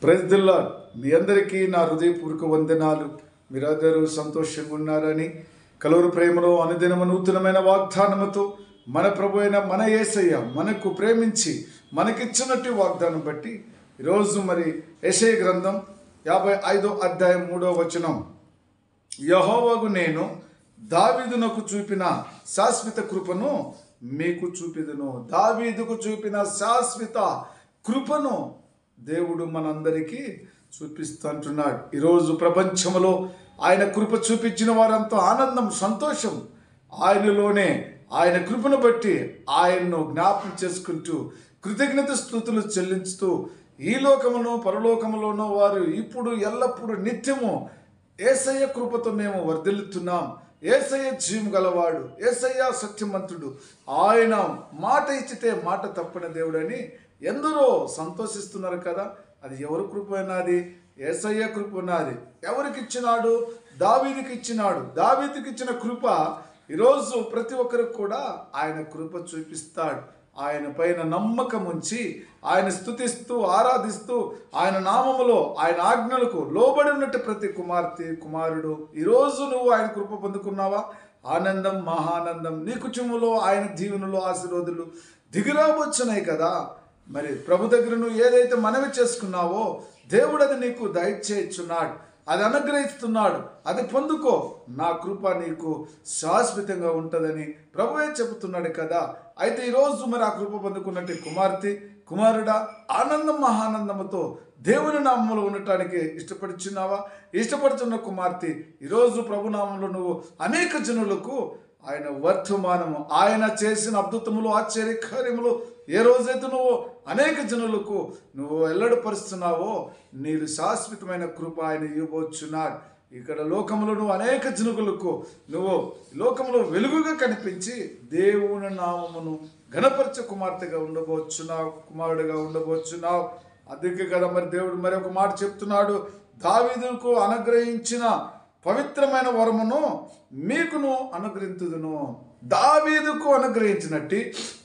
Praise the lord. మీ అందరికీ నా హృదయపూర్వక వందనాలు. మీరందరూ సంతోషంగా ఉన్నారని, కలువరి ప్రేమలో అనుదినము నూతనమైన వాగ్దానముతో మన ప్రభు అయిన మన యేసయ్య మనకు ప్రేమించి మనకిచ్చినట్టు వాగ్దానం బట్టి ఈరోజు మరి యెషయా గ్రంథం 55వ అధ్యాయం 3వ వచనం, యెహోవాకు నేను దావీదునకు చూపిన శాశ్వత కృపను మీకు చూపిదును. దావీదుకు చూపిన శాశ్వత కృపను దేవుడు మనందరికీ చూపిస్తుంటున్నాడు. ఈరోజు ప్రపంచంలో ఆయన కృప చూపించిన వారంతా ఆనందం, సంతోషం ఆయనలోనే, ఆయన కృపను బట్టి ఆయన్ను జ్ఞాపకం చేసుకుంటూ కృతజ్ఞత స్తుతులు చెల్లించుతూ ఈ లోకమును పరలోకములోనూ వారు ఇప్పుడు ఎల్లప్పుడూ నిత్యము యేసయ్య కృపతో మేము వర్ధిల్లుతున్నాం. యేసయ్య జీవం గలవాడు, యేసయ్య సత్యవంతుడు, ఆయన మాట ఇచ్చితే మాట తప్పని దేవుడని ఎందరో సంతోషిస్తున్నారు కదా. అది ఎవరి కృప అన్నది? యేసయ్య కృప ఉన్నది. ఎవరికి ఇచ్చినాడు? దావీదుకి ఇచ్చినాడు. దావీదుకి ఇచ్చిన కృప ఈరోజు ప్రతి ఒక్కరికి కూడా ఆయన కృప చూపిస్తాడు. ఆయన పైన నమ్మకం ఉంచి ఆయన స్తుతిస్తూ ఆరాధిస్తూ ఆయన నామములో ఆయన ఆజ్ఞలకు లోబడి ఉన్నట్టు ప్రతి కుమార్తె కుమారుడు ఈరోజు నువ్వు ఆయన కృప పొందుకున్నావా? ఆనందం, మహానందం. నీ కుటుంబంలో ఆయన దీవెనలు, ఆశీర్వాదాలు దిగిరావచ్చున్నాయి కదా. మరి ప్రభు దగ్గర నువ్వు ఏదైతే మనవి చేసుకున్నావో దేవుడు అది నీకు దయచేస్తున్నాడు, అది అనుగ్రహిస్తున్నాడు. అది పొందుకో, నా కృప నీకు శాశ్వతంగా ఉంటుందని ప్రభువే చెబుతున్నాడు కదా. అయితే ఈరోజు మరి ఆ కృప పొందుకున్నట్టు కుమార్తె కుమారుడా, ఆనందం మహానందముతో దేవుని నామంలో ఉండటానికి ఇష్టపడుచున్నావా? ఇష్టపడుతున్న కుమార్తె, ఈరోజు ప్రభునామంలో నువ్వు అనేక జనులకు ఆయన వర్తమానము, ఆయన చేసిన అద్భుతములు, ఆశ్చర్యకార్యములు ఏ రోజైతే నువ్వు అనేక జనులకు నువ్వు వెల్లడిపరుస్తున్నావో నీకు శాశ్వతమైన కృప ఆయన ఇవ్వబోచున్నాడు. ఇక్కడ లోకంలో నువ్వు అనేక జనులకు నువ్వు లోకంలో వెలుగుగా కనిపించి దేవుని నామమును ఘనపరచ కుమార్తెగా ఉండబోచున్నావు, కుమారుడిగా ఉండబోచున్నావు. అందుకే కదా మరి దేవుడు మరి ఒక మాట చెప్తున్నాడు, దావీదుకు అనుగ్రహించిన పవిత్రమైన వరమును మీకును అనుగ్రహించుదును. దావీదుకు అనుగ్రహించినట్టు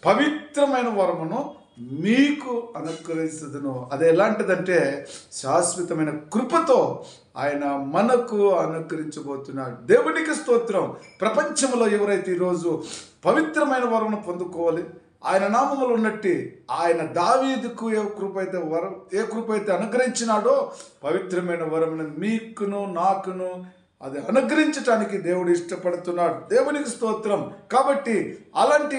పవిత్రమైన వరమును మీకు అనుగ్రహిస్తుదును. అది ఎలాంటిదంటే శాశ్వతమైన కృపతో ఆయన మనకు అనుగ్రహించబోతున్నాడు. దేవునికి స్తోత్రం. ప్రపంచంలో ఎవరైతే ఈరోజు పవిత్రమైన వరమును పొందుకోవాలి, ఆయన నామములు ఉన్నట్టు ఆయన దావీదుకు ఏ కృప అయితే అనుగ్రహించినాడో పవిత్రమైన వరమును మీకును నాకును అది అనుగ్రహించటానికి దేవుడు ఇష్టపడుతున్నాడు. దేవునికి స్తోత్రం. కాబట్టి అలాంటి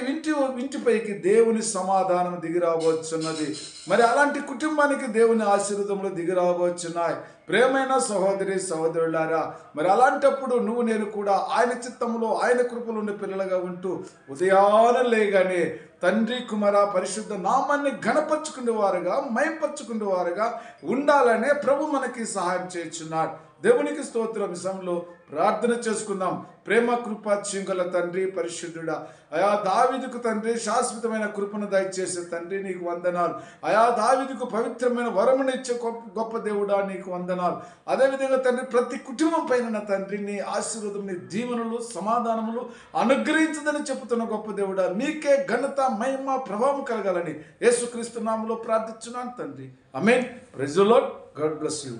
ఇంటిపైకి దేవుని సమాధానం దిగిరావచ్చున్నది. మరి అలాంటి కుటుంబానికి దేవుని ఆశీర్వాదములు దిగిరావచ్చున్నాయి. ప్రేమైన సహోదరి సహోదరులారా, మరి అలాంటప్పుడు నువ్వు నేను కూడా ఆయన చిత్తంలో ఆయన కృపలో ఉండే పిల్లలుగా ఉంటూ ఉదయాన లేగానే తండ్రి కుమార పరిశుద్ధ నామాన్ని ఘనపరుచుకునేవారుగా మైపరుచుకునేవారుగా ఉండాలనే ప్రభు మనకి సహాయం చేస్తున్నాడు. దేవునికి స్తోత్రం. విషయంలో ప్రార్థన చేసుకుందాం. ప్రేమ కృప చింగల తండ్రి పరిశుద్ధుడా, అయా దావీదుకు తండ్రి శాశ్వతమైన కృపను దయచేసే తండ్రి నీకు వందనాలు. అయా దావీదుకు పవిత్రమైన వరమును ఇచ్చే గొప్ప దేవుడా నీకు వందనాలు. అదేవిధంగా తండ్రి ప్రతి కుటుంబం పైన తండ్రి నీ ఆశీర్వాదం, నీ దీవెనలు, సమాధానములు అనుగ్రహించదని చెబుతున్న గొప్ప దేవుడా, నీకే ఘనత, మహిమ, ప్రభావం కలగాలని యేసుక్రీస్తు నామములో ప్రార్థిస్తున్నాను తండ్రి. ఆమేన్. Praise the lord. God bless you.